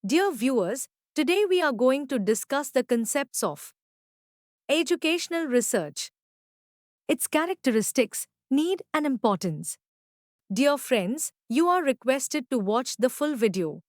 Dear viewers, today we are going to discuss the concepts of educational research, its characteristics, need, and importance. Dear friends, you are requested to watch the full video.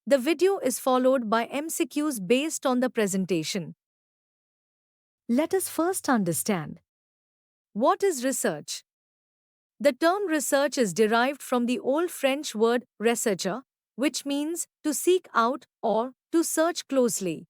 The video is followed by MCQs based on the presentation. Let us first understand what is research. The term research is derived from the Old French word rechercher, which means to seek out or to search closely.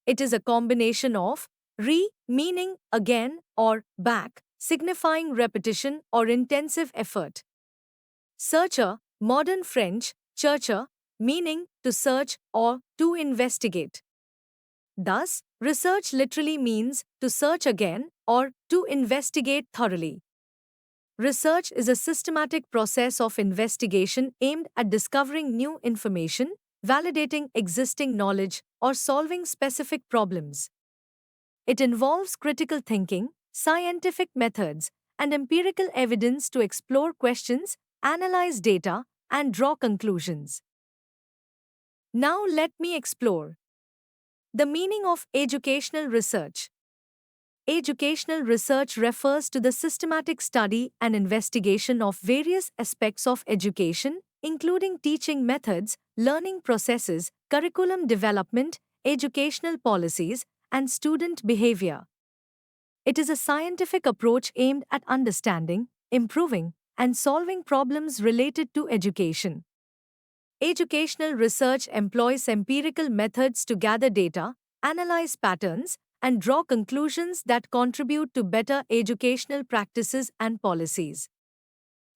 It is a combination of meaning again or back, signifying repetition or intensive effort. Searcher, modern French, chercher, meaning to search or to investigate. Thus, research literally means to search again or to investigate thoroughly. Research is a systematic process of investigation aimed at discovering new information, validating existing knowledge, or solving specific problems. It involves critical thinking, scientific methods, and empirical evidence to explore questions, analyze data, and draw conclusions. Now let me explore the meaning of educational research. Educational research refers to the systematic study and investigation of various aspects of education, including teaching methods, learning processes, curriculum development, educational policies, and student behavior. It is a scientific approach aimed at understanding, improving, and solving problems related to education. Educational research employs empirical methods to gather data, analyze patterns, and draw conclusions that contribute to better educational practices and policies.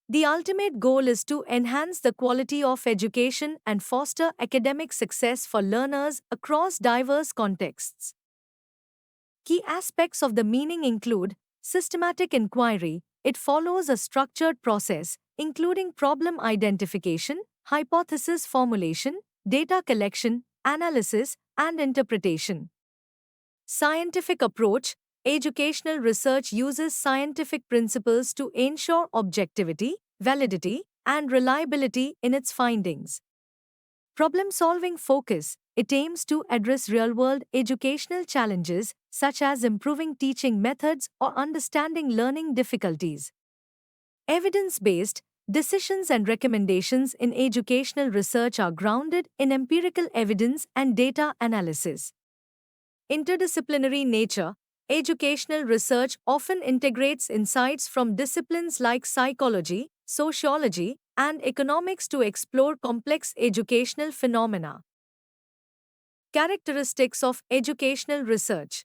The ultimate goal is to enhance the quality of education and foster academic success for learners across diverse contexts. Key aspects of the meaning include systematic inquiry. It follows a structured process, including problem identification, hypothesis formulation, data collection, analysis, and interpretation. Scientific approach. Educational research uses scientific principles to ensure objectivity, validity, and reliability in its findings. Problem-solving focus. It aims to address real-world educational challenges such as improving teaching methods or understanding learning difficulties. Evidence-based. Decisions and recommendations in educational research are grounded in empirical evidence and data analysis. Interdisciplinary nature. Educational research often integrates insights from disciplines like psychology, sociology, and economics to explore complex educational phenomena. Characteristics of educational research.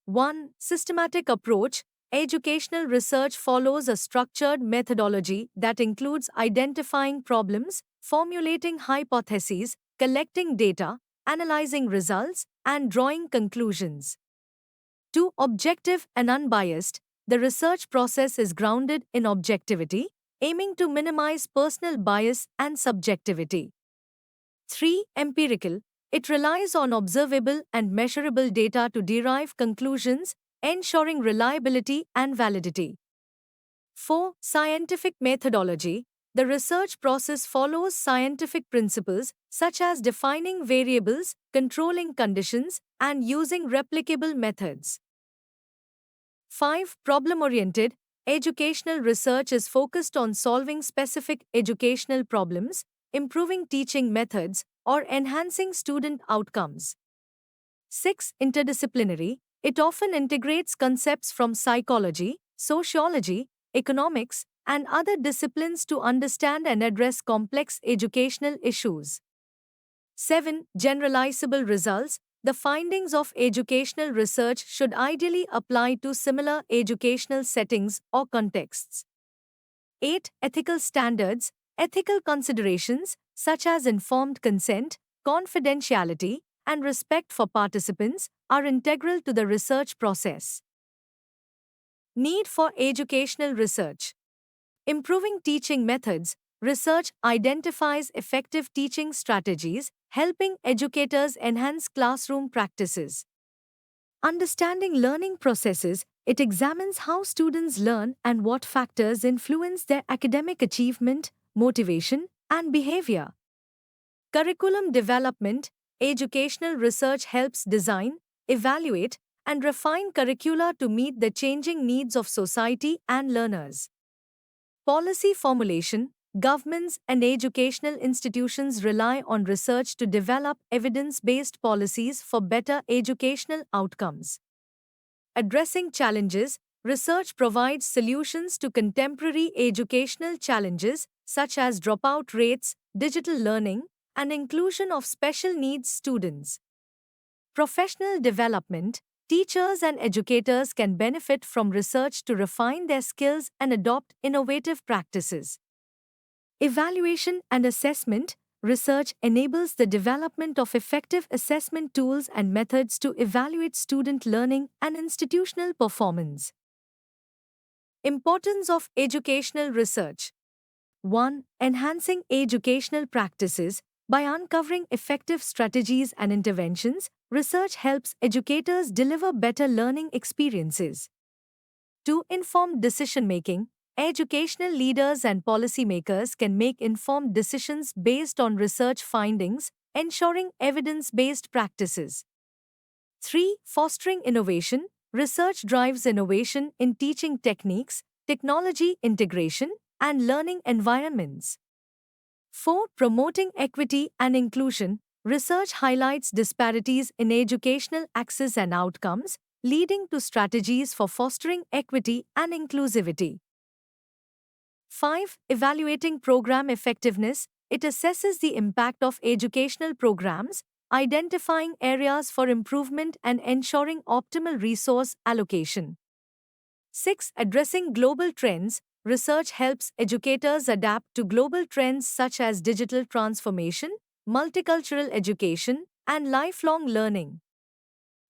1. Systematic approach. Educational research follows a structured methodology that includes identifying problems, formulating hypotheses, collecting data, analyzing results, and drawing conclusions. 2. Objective and unbiased. The research process is grounded in objectivity, aiming to minimize personal bias and subjectivity. 3. Empirical. It relies on observable and measurable data to derive conclusions, ensuring reliability and validity. 4. Scientific methodology. The research process follows scientific principles such as defining variables, controlling conditions, and using replicable methods. 5. Problem-oriented. Educational research is focused on solving specific educational problems, improving teaching methods, or enhancing student outcomes. 6. Interdisciplinary. It often integrates concepts from psychology, sociology, economics, and other disciplines to understand and address complex educational issues. 7. Generalizable results. The findings of educational research should ideally apply to similar educational settings or contexts. 8. Ethical standards. Ethical considerations, such as informed consent, confidentiality, and respect for participants, are integral to the research process. Need for educational research. Improving teaching methods. Research identifies effective teaching strategies, helping educators enhance classroom practices. Understanding learning processes. It examines how students learn and what factors influence their academic achievement, motivation, and behavior. Curriculum development. Educational research helps design, evaluate, and refine curricula to meet the changing needs of society and learners. Policy formulation. Governments and educational institutions rely on research to develop evidence based policies for better educational outcomes. Addressing challenges. Research provides solutions to contemporary educational challenges such as dropout rates, digital learning, and inclusion of special needs students. Professional development. Teachers and educators can benefit from research to refine their skills and adopt innovative practices. Evaluation and assessment. Research enables the development of effective assessment tools and methods to evaluate student learning and institutional performance. Importance of educational research. 1. Enhancing educational practices. By uncovering effective strategies and interventions, research helps educators deliver better learning experiences. 2. Informed decision making. Educational leaders and policymakers can make informed decisions based on research findings, ensuring evidence based practices. 3. Fostering innovation. Research drives innovation in teaching techniques, technology integration, and learning environments. 4. Promoting equity and inclusion. Research highlights disparities in educational access and outcomes, leading to strategies for fostering equity and inclusivity. 5. Evaluating program effectiveness. It assesses the impact of educational programs, identifying areas for improvement and ensuring optimal resource allocation. 6. Addressing global trends. Research helps educators adapt to global trends such as digital transformation, multicultural education, and lifelong learning.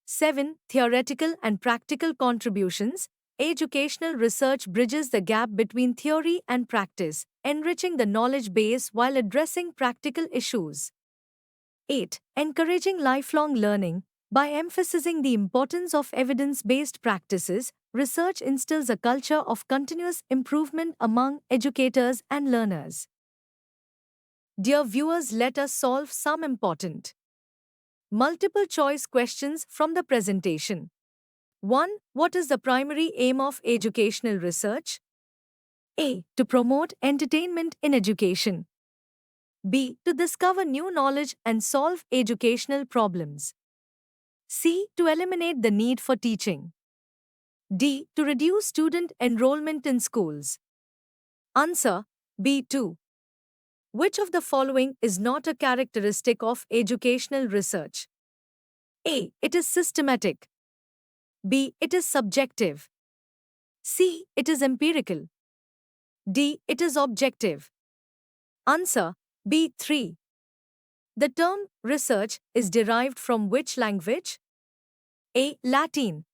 7. Theoretical and practical contributions. Educational research bridges the gap between theory and practice, enriching the knowledge base while addressing practical issues. 8. Encouraging lifelong learning. By emphasizing the importance of evidence based practices, research instills a culture of continuous improvement among educators and learners. Dear viewers, let us solve some important multiple choice questions from the presentation. 1. What is the primary aim of educational research? A. To promote entertainment in education. B. To discover new knowledge and solve educational problems. C. To eliminate the need for teaching. D. To reduce student enrollment in schools. Answer B2. Which of the following is not a characteristic of educational research? A. It is systematic. B. It is subjective. C. It is empirical. D. It is objective. Answer B3. The term research is derived from which language? A. Latin.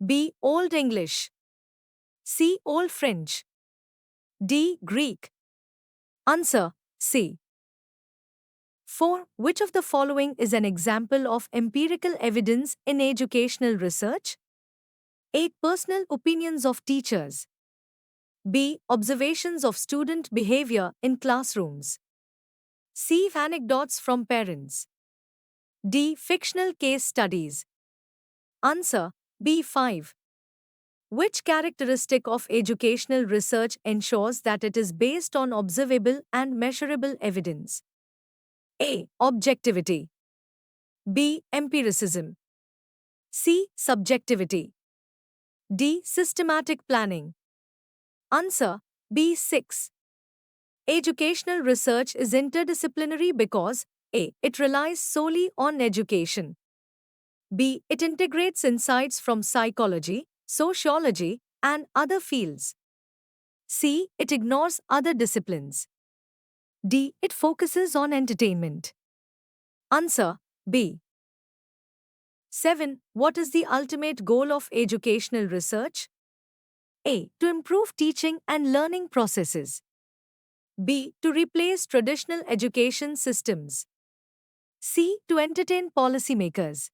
B. Old English. C. Old French. D. Greek. Answer C. 4. Which of the following is an example of empirical evidence in educational research? A. Personal opinions of teachers. B. Observations of student behavior in classrooms. C. Anecdotes from parents. D. Fictional case studies. Answer B5. Which characteristic of educational research ensures that it is based on observable and measurable evidence? A. Objectivity. B. Empiricism. C. Subjectivity. D. Systematic planning. Answer B6. Educational research is interdisciplinary because A. It relies solely on education. B. It integrates insights from psychology, sociology, and other fields. C. It ignores other disciplines. D. It focuses on entertainment. Answer B. 7. What is the ultimate goal of educational research? A. To improve teaching and learning processes. B. To replace traditional education systems. C. To entertain policymakers.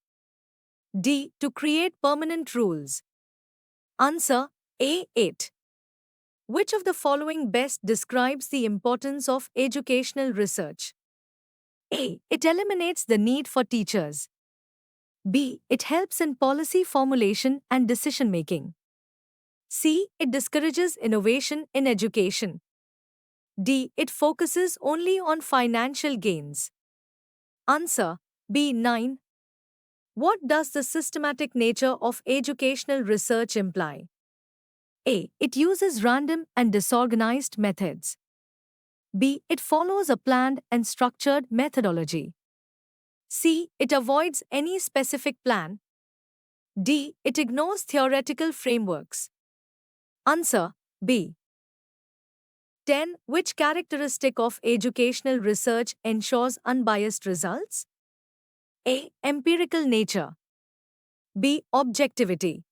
D. To create permanent rules. Answer A8. Which of the following best describes the importance of educational research? A. It eliminates the need for teachers. B. It helps in policy formulation and decision making. C. It discourages innovation in education. D. It focuses only on financial gains. Answer B. 9. What does the systematic nature of educational research imply? A. It uses random and disorganized methods. B. It follows a planned and structured methodology. C. It avoids any specific plan. D. It ignores theoretical frameworks. Answer B. 10. Which characteristic of educational research ensures unbiased results? A. Empirical nature. B. Objectivity.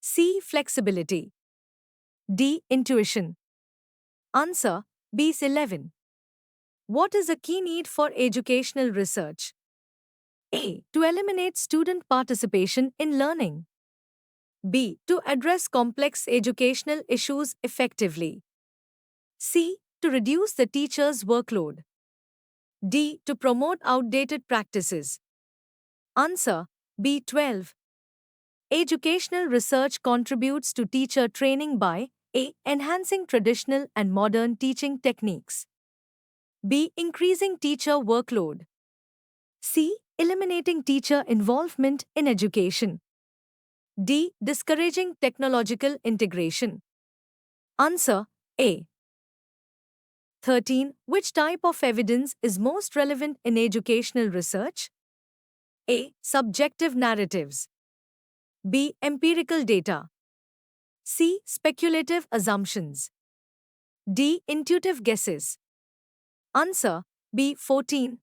C. Flexibility. D. Intuition. Answer B. 11. What is a key need for educational research? A. To eliminate student participation in learning. B. To address complex educational issues effectively. C. To reduce the teacher's workload. D. To promote outdated practices. Answer B. 12. Educational research contributes to teacher training by A. Enhancing traditional and modern teaching techniques. B. Increasing teacher workload. C. Eliminating teacher involvement in education. D. Discouraging technological integration. Answer A. 13. Which type of evidence is most relevant in educational research? A. Subjective narratives. B. Empirical data. C. Speculative assumptions. D. Intuitive guesses. Answer B. 14.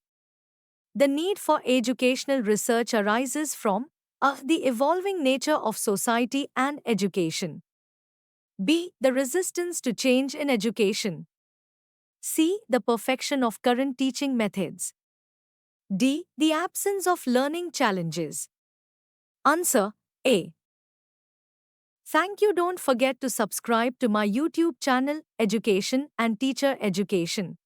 The need for educational research arises from A. The evolving nature of society and education. B. The resistance to change in education. C. The perfection of current teaching methods. D. The absence of learning challenges. Answer A. Thank you. Don't forget to subscribe to my YouTube channel, Education and Teacher Education.